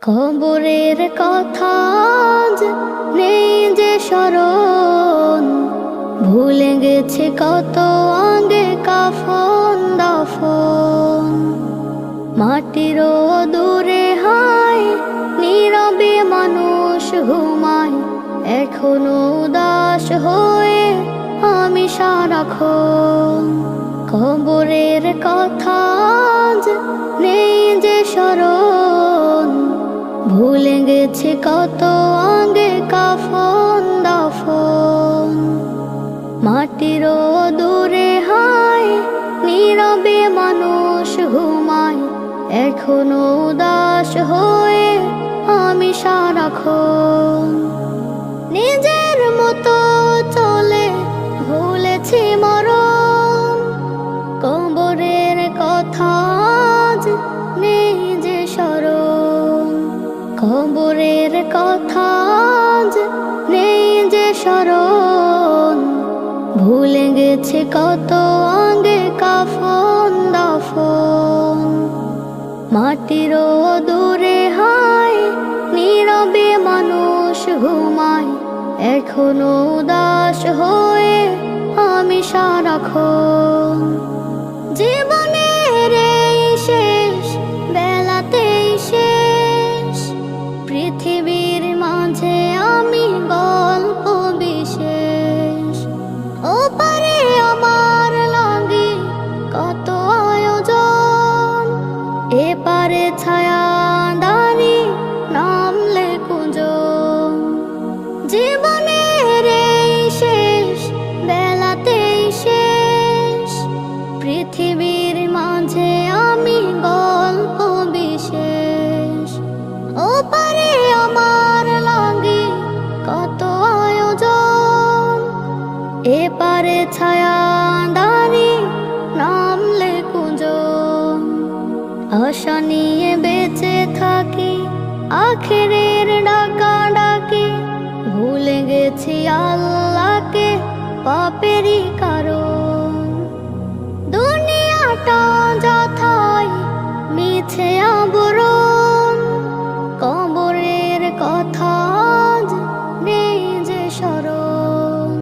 কবরের কথা আজ নেই যে স্মরণ, ভুলে গেছে কত আগে কাফন দাফন। মাটির দূরে হায় নীরবে মানুষ ঘুমায়, এখনো উদাস হয়ে আমি সারাক্ষণ। কবরের কথা আজ নেই যে স্মরণ, ভুলে গেছে কত আগে কাফন দাফন। মাটির দূরে হায় নীরবে মানুষ ঘুমায়, এখনো উদাস হয়ে আমি সারাক্ষণ। নিজের মতো চলে ভুলেছি মরণ, কবরের কথা আজ নেই যে স্মরণ। কবরের কথা আজ নেই যে স্মরণ, ভুলে গেছে কত আগে কাফন দাফন। মাটির দূরে হায় নীরবে মানুষ ঘুমায়, এখনো উদাস হয়ে আমি সারাক্ষণ। জীবনের এই শেষ বেলাতেই শেষ, পৃথিবীর মাঝে আমি গল্প বিশেষ। ওপারে আমার লাগে কত আয়োজন, এপারে ছায়া দাঁড়ি নামলে কুঞ্জন। জীবনের এই শেষ বেলাতেই শেষ, পৃথিবীর মাঝে আমি গল্প বিশেষ। ওপারে আমার লাগে কত আয়োজন, এপারে ছায়া দাঁড়ি নামলে কুঞ্জন। আশা নিয়ে বেঁচে থাকি আখেরের ডাকা ডাকি, ভুলে গেছি আল্লাহকে পাপেরই কারণ। দুনিয়াটা